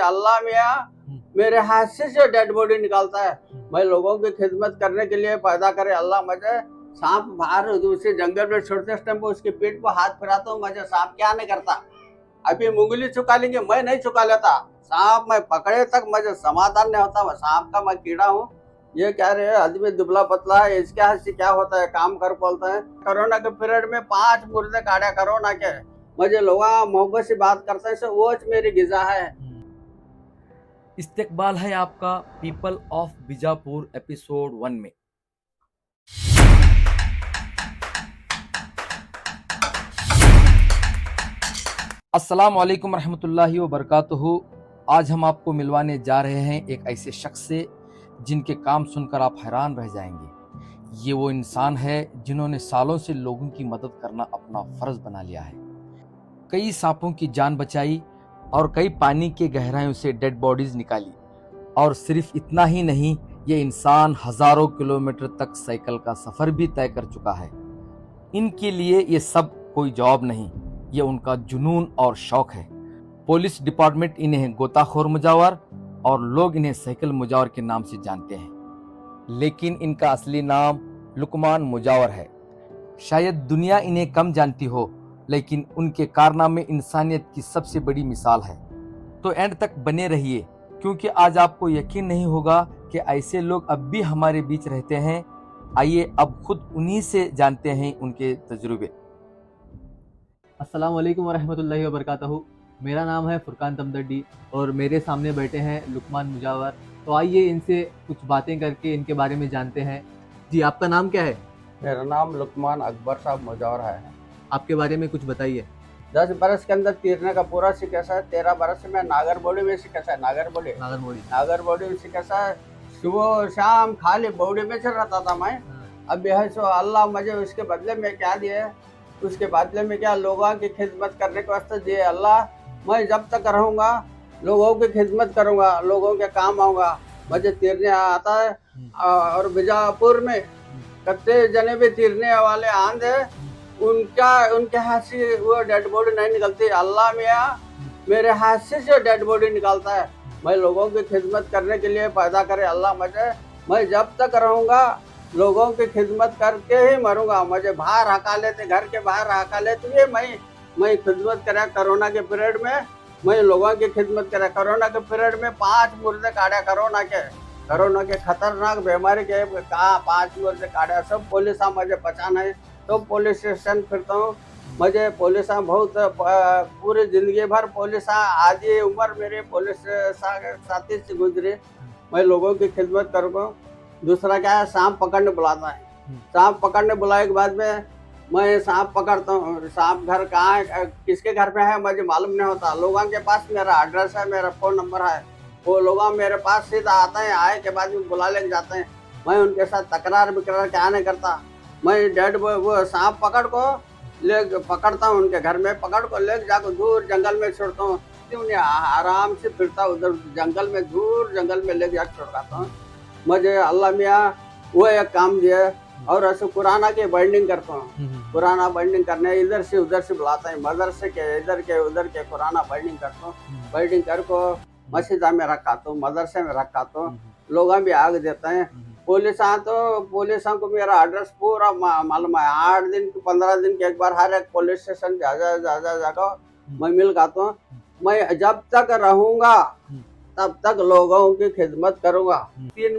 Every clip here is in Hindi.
अल्लाह मियाँ मेरे हाथ से जो डेड बॉडी निकालता है, मैं लोगों की खिदमत करने के लिए पैदा करे अल्लाह। मुझे सांप बाहर दूसरे जंगल में छोड़ते टाइम उसकी पीठ पर हाथ फिराता हूँ, मुझे सांप क्या नहीं करता। अभी उंगली चुका लेंगे, मैं नहीं चुका लेता। सांप मैं पकड़े तक मुझे समाधान नहीं होता। सांप का मैं कीड़ा हूँ। ये कह रहे हैं आदमी दुबला पतला है, इसके हाथ से क्या होता है, काम कर बोलता है। कोरोना के पीरियड में 5 मुर्दे काटे कोरोना के। मुझे लोग मोहब्बत से बात करते हैं, वो मेरी गिजा है। इस्तकबाल है आपका पीपल ऑफ बीजापुर एपिसोड 1 में। अस्सलाम वालेकुम रहमतुल्लाहि व बरकातुहू। आज हम आपको मिलवाने जा रहे हैं एक ऐसे शख्स से जिनके काम सुनकर आप हैरान रह जाएंगे। ये वो इंसान है जिन्होंने सालों से लोगों की मदद करना अपना फर्ज बना लिया है। कई सांपों की जान बचाई और कई पानी के गहराइयों से डेड बॉडीज निकाली। और सिर्फ इतना ही नहीं, ये इंसान हजारों किलोमीटर तक साइकिल का सफर भी तय कर चुका है। इनके लिए ये सब कोई जॉब नहीं, ये उनका जुनून और शौक है। पुलिस डिपार्टमेंट इन्हें गोताखोर मुजावर और लोग इन्हें साइकिल मुजावर के नाम से जानते हैं, लेकिन इनका असली नाम लुकमान मुजावर है। शायद दुनिया इन्हें कम जानती हो, लेकिन उनके कारनामे इंसानियत की सबसे बड़ी मिसाल है। तो एंड तक बने रहिए, क्योंकि आज आपको यकीन नहीं होगा कि ऐसे लोग अब भी हमारे बीच रहते हैं। आइए अब खुद उन्हीं से जानते हैं उनके तजुर्बे। अस्सलाम वालेकुम वरहमतुल्लाहि वबरकातुहू। मेरा नाम है फुरकान तमदड्डी और मेरे सामने बैठे हैं लुकमान मुजावर। तो आइए इनसे कुछ बातें करके इनके बारे में जानते हैं। जी, आपका नाम क्या है? मेरा नाम लुकमान अकबर साहब मुजावर है। आपके बारे में कुछ बताइए। 10 बरस के अंदर तीरने का पूरा सिकसा है। 13 बरस में नागरबोड़ी में सिकसा है। नागरबोड़ी में सिकसा है। सुबह शाम खाली बॉडी में चल रहा था मैं। अब यह सो अल्लाह मुझे उसके बदले में क्या दिए, उसके बदले में क्या लोगों की खिदमत करने के वास्ते दिए। अल्लाह, मैं जब तक रहूँगा लोगों की खिदमत करूँगा, लोगों के काम आऊँगा। मुझे तीरने आता है और बीजापुर में कत्ते जने भी तीरने वाले आंधे, उनके हाथ से वो डेड बॉडी नहीं निकलती। अल्लाह मियाँ मेरे हाथ से जो डेड बॉडी निकालता है, मैं लोगों की खिदमत करने के लिए पैदा करे अल्लाह मुझे। मैं जब तक रहूँगा लोगों की खिदमत करके ही मरूंगा। मुझे बाहर हका लेते, घर के बाहर हका लेते, मैं खिदमत करा। कोरोना के पीरियड में मैं लोगों की खिदमत करा। कोरोना के पीरियड में 5 मुर्दे काटे कोरोना के खतरनाक बीमारी के। कहा 5 मुर्दे काटे, सब पुलिस मुझे पहचाना है। तो पुलिस स्टेशन फिरता हूँ। मुझे पुलिस बहुत पूरी जिंदगी भर पुलिस आधी उम्र मेरे पुलिस साथी से गुजरी। मैं लोगों की खिदमत करूँगा। दूसरा क्या है, सांप पकड़ने बुलाता है। सांप पकड़ने बुलाए के बाद में मैं सांप पकड़ता हूँ। सांप घर कहाँ है, किसके घर पे है, मुझे मालूम नहीं होता। लोगों के पास मेरा एड्रेस है, मेरा फ़ोन नंबर है। वो लोग मेरे पास सीधा आते हैं, आए के बाद में बुला ले जाते हैं। मैं उनके साथ तकरार बिकरार क्या नहीं करता। मैं वो सांप पकड़ को पकड़ता हूँ, उनके घर में पकड़ को ले जाकर दूर जंगल में छोड़ता हूँ। उन्हें आराम से फिरता उधर जंगल में, दूर जंगल में ले जाकर छोड़ता हूँ। मुझे अल्लाह मियाँ वो एक काम दिया। और ऐसे पुराना के बाइंडिंग करता हूँ। पुराना बाइंडिंग करने इधर से उधर से बुलाता है, मदरसे के इधर के उधर के पुराना बाइंडिंग करता हूँ। बाइंडिंग कर को मस्जिदा में रखाता हूँ, मदरसे में रखाता हूँ। लोग भी आग देते हैं। पुलिस को मेरा एड्रेस पूरा मालूम है। 8 दिन 15 दिन के एक बार हर एक पुलिस स्टेशन जाकर मैं मिल गाता हूँ। मैं जब तक रहूँगा तब तक लोगों की खिदमत करूंगा। 3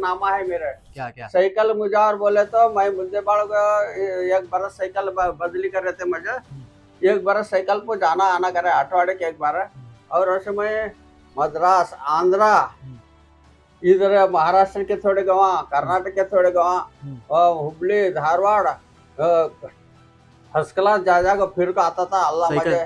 नामा है मेरे। क्या क्या? साइकिल मुजावर बोले तो मैं मुद्दे बाड़ एक बरस साइकिल बदली कर रहे थे। मुझे 1 बरस साइकिल पर जाना आना करे, अठवाडिये के एक बार। और उसमें मैं मद्रास, आंध्रा, इधर महाराष्ट्र के थोड़े गाँव, कर्नाटक के थोड़े गाँव, हुबली, धारवाड़, फर्स्ट क्लास जा फिर को आता था। अल्लाह मुझे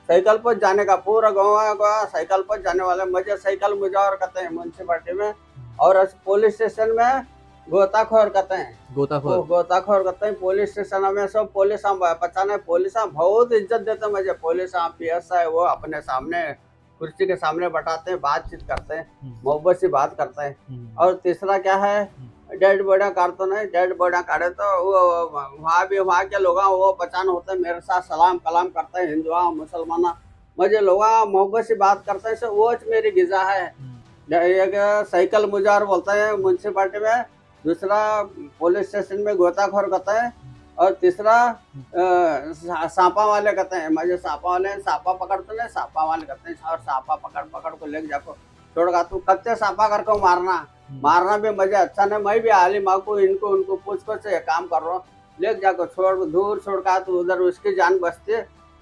साइकिल पर जाने का पूरा गाँव साइकिल पर जाने वाले। मुझे साइकिल मुजावर कहते हैं म्यूनसिपालिटी में। और पुलिस स्टेशन में गोताखोर कहते हैं। गोताखोर कहते हैं। पुलिस स्टेशन में सब पुलिस पहचाने। पुलिस बहुत इज्जत देते मुझे। पुलिस PSI वो अपने सामने कुर्सी के सामने बैठाते हैं, बातचीत करते हैं, मोहब्बत से बात करते हैं। और तीसरा क्या है, डेड बॉडी काटते नहीं। डेड बॉडी काटे तो वो वहाँ के लोग वो पहचान होते हैं, मेरे साथ सलाम कलाम करते हैं। हिंदुआ मुसलमान मुझे लोग मोहब्बत से बात करते हैं, सो वो मेरी गिजा है। एक साइकिल मुजार बोलते हैं म्यूनसिपालिटी में, दूसरा पुलिस स्टेशन में गोताखोर कहते हैं, और तीसरा सांपा वाले कहते हैं। मुझे सांपा वाले सांपा पकड़ते हैं, सांपा वाले कहते हैं, और सांपा पकड़ पकड़ को लेके जाको छोड़गा तू कच्चे सांपा करके मारना भी मुझे अच्छा नहीं। मैं भी आली माँ को इनको उनको पूछ कर से काम कर रहा हूँ, लेके जाको छोड़ दूर छोड़का तो उधर उसकी जान बचती,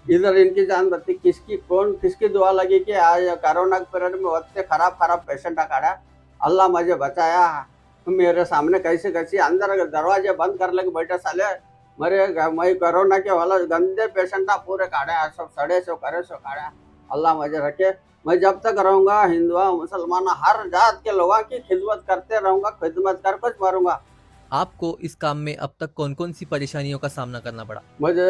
इधर इनकी जान बचती। किसकी दुआ लगी कि आज कोरोना के पीरियड में होते खराब पेशेंट आकाड़ा, अल्लाह मुझे बचाया। मेरे सामने कैसे कैसे अंदर दरवाजे बंद कर लेके बैठे साले, मैं कोरोना के वाला गंदे पेशेंट पूरे काढ़े, सब सड़े सो करे सो काढ़े। अल्लाह मुझे रखे, मैं जब तक रहूंगा हिंदुआ मुसलमान हर जात के लोगों की खिदमत करते रहूंगा, खिदमत कर कुछ मरूंगा। आपको इस काम में अब तक कौन कौन सी परेशानियों का सामना करना पड़ा? मुझे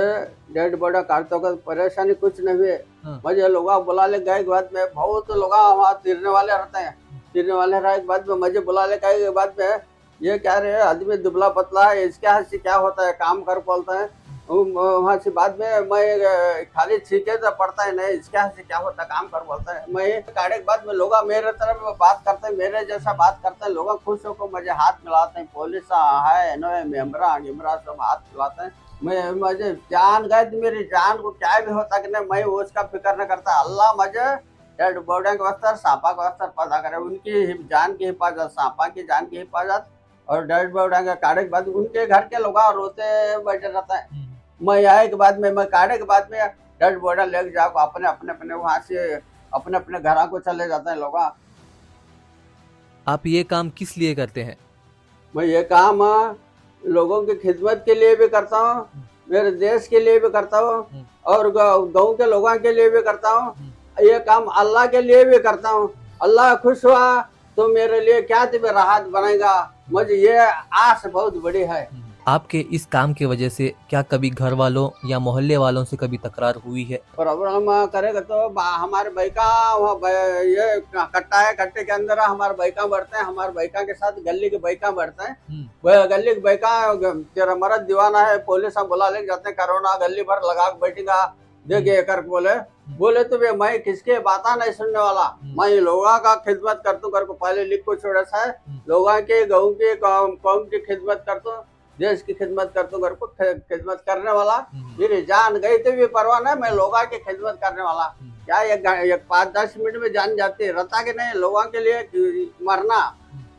डेड बॉडी काटते वक्त परेशानी कुछ नहीं हुई। मुझे लोग बुला ले गए के बाद में, बहुत लोग वहाँ तीरने वाले रहते हैं, तीरने वाले रहे के बाद में मुझे बुला ले गए के बाद में, ये क्या रहे आदमी दुबला पतला है, इसके हाथ से क्या होता है काम कर बोलता है। वहाँ से बाद में मैं खाली छीके तो पड़ता है नहीं, इसके हाथ से क्या होता है काम कर बोलता है। मैं काढ़े के बाद में लोग मेरे तरफ बात करते हैं, मेरे जैसा बात करते हैं, लोग खुश होकर मुझे हाथ मिलाते हैं। पुलिस है मेमरा गिमरा सब हाथ मिलाते हैं। मुझे जान गए तो मेरी जान को क्या भी होता कि नहीं, मैं उसका फिक्र नहीं करता। अल्लाह मुझे डेड बॉडी के वास्ते सांपा के वास्ते पैदा करे, उनकी जान की हिफाजत, सांपा की जान की हिफाजत, और डेड बॉडी के काढ़े के बाद उनके घर के लोग रोते बैठे रहता है। मैं आए के बाद में, मैं काढ़े के बाद में डेड बॉडी लेके जाओ अपने अपने वहाँ से अपने अपने घर को चले जाते हैं लोग। आप ये काम किस लिए करते हैं? मैं ये काम लोगों की खिदमत के लिए भी करता हूँ, मेरे देश के लिए भी करता हूँ, और गाँव के लोगों के लिए भी करता हूँ। ये काम अल्लाह के लिए भी करता हूँ। अल्लाह खुश हुआ तो मेरे लिए क्या तुम्हें राहत बनेगा, मुझे ये आस बहुत बड़ी है। आपके इस काम की वजह से क्या कभी घर वालों या मोहल्ले वालों से कभी तकरार हुई है? प्रॉब्लम करेगा तो हमारे बैका ये कट्टा है, कट्टे के अंदर हमारे बैका बढ़ते हैं, हमारे बैका के साथ गली के बैका बढ़ते हैं। गली के बैका तेरा मर्द दीवाना है, पुलिस हम बुला लेके जाते हैं, कोरोना गली भर लगा के बैठेगा देखे कर बोले तो मैं किसके बाता नहीं सुनने वाला। मैं लोगों का खिदमत करता हूँ, पहले लिख को छोड़ा सा है, लोगों के गाँव के कौम की खिदमत करता हूँ, देश की खिदमत करता हूँ, घर को खिदमत करने वाला। मेरी जान गई तो भी परवाह नहीं, मैं लोगों की खिदमत करने वाला। क्या एक 5-10 मिनट में जान जाती रहता कि नहीं, लोगों के लिए मरना,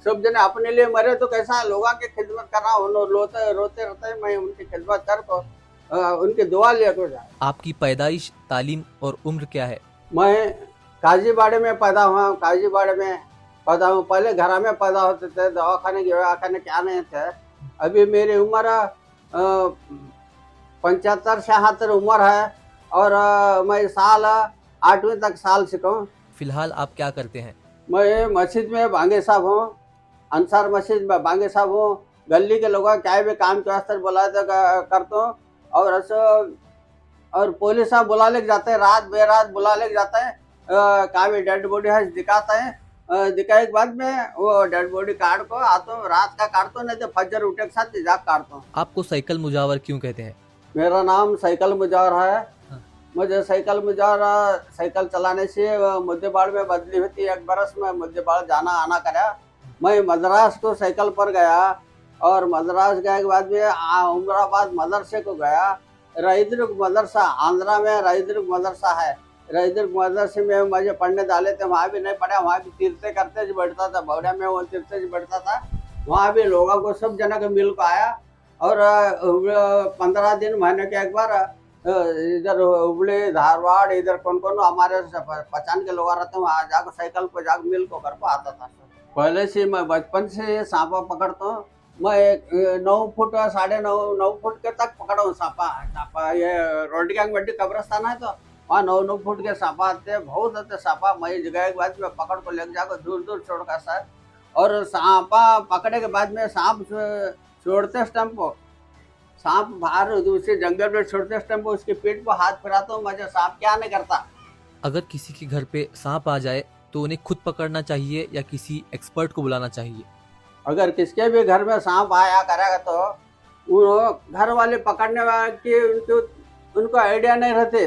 सब जने अपने लिए मरे तो कैसा है, लोगों की खिदमत करना। रोते रहते हैं, मैं उनकी खिदमत कर तो उनकी दुआ लेकर जाए। आपकी पैदाइश, तालीम और उम्र क्या है? मैं काजीबाड़े में पैदा हुआ, काजीबाड़े में पैदा हूँ। पहले घर में पैदा होते थे, दवाखाने क्या नहीं थे। अभी मेरी उम्र 75-76 उम्र है, और मैं साल 8वीं तक साल सीखा हूँ। फिलहाल आप क्या करते हैं? मैं मस्जिद में बांगे साहब हूँ, अंसार मस्जिद में बांगे साहब हूँ। गली के लोग क्या भी काम के वास्ते बुलाए तो करता हूँ, और पुलिस साहब बुला लेके जाते हैं, रात बेरात बुला लेके जाते हैं, क्या भी डेड बॉडी है दिखाते हैं। दिखाए के बाद में वो डेड बॉडी काट को आता हूँ, रात का काटता हूँ, नहीं तो फजर उठे के साथ जाग काटता हूँ। आपको साइकिल मुजावर क्यों कहते हैं? मेरा नाम साइकिल मुजावर है। मुझे साइकिल मुजावर साइकिल चलाने से मुद्देबाड़ में बदली होती है। 1 बरस में मुद्देबाड़ जाना आना करा। मैं मद्रास को साइकिल पर गया, और मद्रास गए के बाद में उमराबाद मदरसे को गया। रईद्रुग मदरसा आंध्रा में रईद्रुग मदरसा है, रईद्रुग मदरसे में मुझे पढ़ने डाले थे। वहाँ भी नहीं पढ़ा, वहाँ भी तीरते करते बैठता था, भवड़ा में वो तीरते बैठता था। वहाँ भी लोगों को सब जना को मिल को आया, और 15 दिन महीने के एक बार इधर हुबली धारवाड़ इधर कौन हमारे पहचान के लोग रहते हैं, वहाँ जाकर साइकिल पर जाकर मिल को घर को आता था। पहले से मैं बचपन से सांपा पकड़ता हूँ। मैं 9 फुट 9.5 फुट के तक पकड़ा हूँ सांपा। ये रोटी गैंग बड्डी कब्रस्तान है, तो वहाँ 9 फुट के सांपा आते, बहुत आते सांपा। मैं जगह के बाद में पकड़ को लेके जाकर दूर दूर छोड़ का सर, और सांपा पकड़े के बाद में सांप छोड़ते स्टम्प को, सांप बाहर दूसरे जंगल में छोड़ते स्टम्प को, उसके पेट पर हाथ फिराता हूँ, मुझे सांप क्या नहीं करता। अगर किसी के घर पे सांप आ जाए तो उन्हें खुद पकड़ना चाहिए या किसी एक्सपर्ट को बुलाना चाहिए? अगर किसके भी घर में सांप आया करेगा तो वो घर वाले पकड़ने वाले की उनको आइडिया नहीं रहते।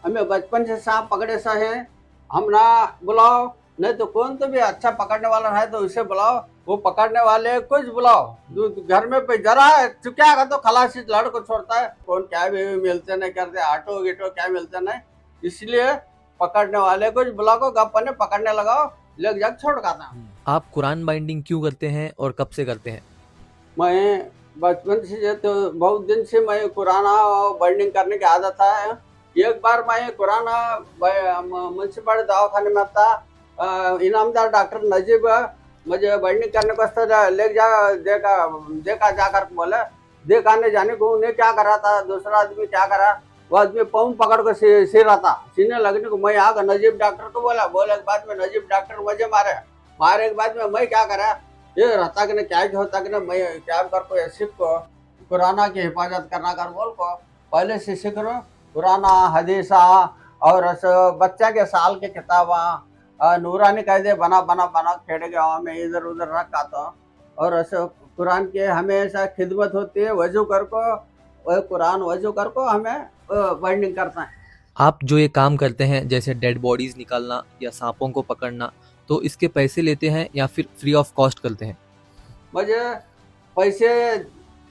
हमें बचपन से सांप पकड़े सा है, हम ना बुलाओ, नहीं तो कौन तो भी अच्छा पकड़ने वाला है तो उसे बुलाओ, वो पकड़ने वाले कुछ बुलाओ। घर में पे जरा चुक्यागा तो खलासी लड़ को छोड़ता है, कौन क्या भी मिलते नहीं करते, आटो गिटो क्या मिलते नहीं, इसलिए पकड़ने वाले कुछ बुला को गप्पने पकड़ने लगाओ, लग जाग छोड़ खाता। आप कुरान बाइंडिंग क्यों करते हैं और कब से करते हैं? मैं बचपन से तो बहुत दिन से मैं कुरान बाइंडिंग करने की आदत है। एक बार मैं कुरान म्यूनसिपल दवाखाने में था, इनामदार डॉक्टर नजीब मुझे बाइंडिंग करने को ले जा, देखा जाकर बोले, देखाने जाने को उन्हें क्या करा था, दूसरा आदमी क्या करा, वो आदमी पाँव पकड़ कर सी रहा था, सीने लगने को मैं आकर नजीब डॉक्टर को बोला, बोले के बाद में नजीब डॉक्टर मुझे मारे के बाद में मैं क्या करा, ये रहता कि क्या होता कि मैं क्या कर को ऐसे को कुराना की हिफाजत करना कर बोल को पहले से सीख रो, कुराना हदीसा और बच्चा के साल के किताबा नूरानी कायदे बना बना बना खेड़े गाँव में इधर उधर रखा था, और ऐसे कुरान के हमेशा खिदमत होती है, वजू कर को कुरान वजू कर को हमें बाइंडिंग करता है। आप जो ये काम करते हैं जैसे डेड बॉडीज निकालना या सांपों को पकड़ना, तो इसके पैसे लेते हैं या फिर फ्री ऑफ कॉस्ट करते हैं? मुझे पैसे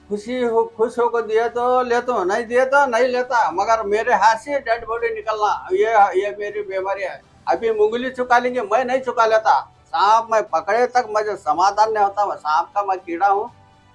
खुश होकर दिए तो लेता हूँ, नहीं दिए तो नहीं लेता, मगर मेरे हाथ से डेड बॉडी निकलना ये मेरी बीमारी है। अभी मुंगली चुका लेंगे, मैं नहीं चुका लेता, सांप मैं पकड़े तक मुझे समाधान नहीं होता, मैं सांप का मैं कीड़ा हूँ,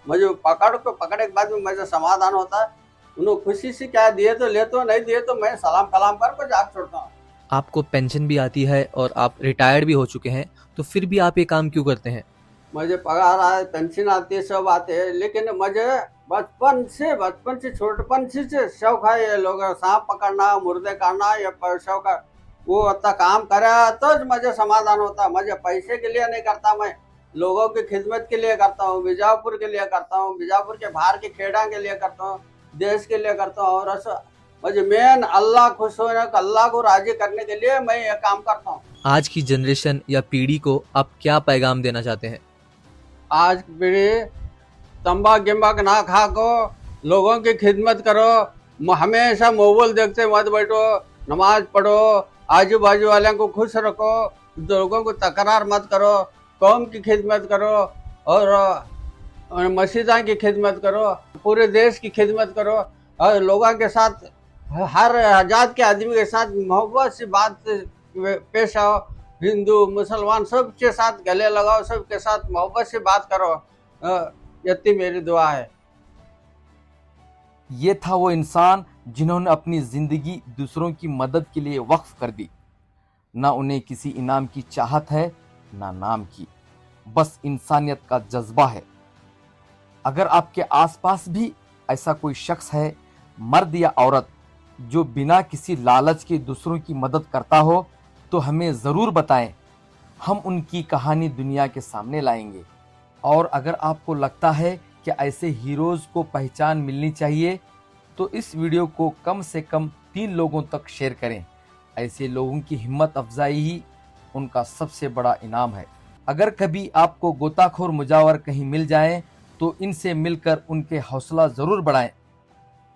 मुझे पकड़े के बाद में मुझे समाधान होता है। उन्होंने खुशी से क्या दिए तो लेते हो, नहीं दिए तो मैं सलाम कलाम कर जाग छोड़ता हूँ। आपको पेंशन भी आती है और आप रिटायर्ड भी हो चुके हैं, तो फिर भी आप ये काम क्यों करते हैं? मुझे पगार आए, पेंशन आती है, सब आते हैं, लेकिन मुझे बचपन से छोटपन से शौक है ये लोग सांप पकड़ना, मुर्दे काटना, ये शौक है। वो इतना काम करे तो मुझे समाधान होता है। मुझे पैसे के लिए नहीं करता, मैं लोगों की खिदमत के लिए करता हूँ, बीजापुर के लिए करता हूँ, बीजापुर के बाहर के खेड़ा के लिए करता हूँ, देश के लिए करता हूँ, और ऐसा मुझे मेन अल्लाह खुश होने, अल्लाह को राजी करने के लिए मैं ये काम करता हूँ। आज की जनरेशन या पीढ़ी को आप क्या पैगाम देना चाहते हैं? आज की पीढ़ी तंबाक गिम्बाक ना खा को लोगों की खिदमत करो, हमेशा मोबाइल देखते मत बैठो, नमाज पढ़ो, आजू बाजू वालों को खुश रखो, लोगों को तकरार मत करो, कौम की खिदमत करो और मस्जिदा की खिदमत करो, पूरे देश की खिदमत करो, और लोगों के साथ हर आजाद के आदमी के साथ मोहब्बत से बात पेश आओ, हिंदू मुसलमान सबके साथ गले लगाओ, सबके साथ मोहब्बत से बात करो, इतनी मेरी दुआ है। ये था वो इंसान जिन्होंने अपनी जिंदगी दूसरों की मदद के लिए वक्फ कर दी। ना उन्हें किसी इनाम की चाहत है, ना नाम की, बस इंसानियत का जज्बा है। अगर आपके आसपास भी ऐसा कोई शख्स है, मर्द या औरत, जो बिना किसी लालच के दूसरों की मदद करता हो, तो हमें ज़रूर बताएं, हम उनकी कहानी दुनिया के सामने लाएंगे। और अगर आपको लगता है कि ऐसे हीरोज़ को पहचान मिलनी चाहिए, तो इस वीडियो को कम से कम 3 लोगों तक शेयर करें। ऐसे लोगों की हिम्मत अफजाई ही उनका सबसे बड़ा इनाम है। अगर कभी आपको गोताखोर मुजावर कहीं मिल जाएं, तो इनसे मिलकर उनके हौसला ज़रूर बढ़ाएं।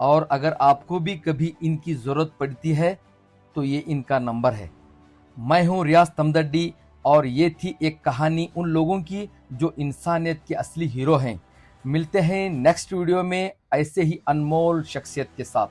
और अगर आपको भी कभी इनकी ज़रूरत पड़ती है, तो ये इनका नंबर है। मैं हूँ रियाज तमदड्डी, और ये थी एक कहानी उन लोगों की जो इंसानियत के असली हीरो हैं। मिलते हैं नेक्स्ट वीडियो में ऐसे ही अनमोल शख्सियत के साथ।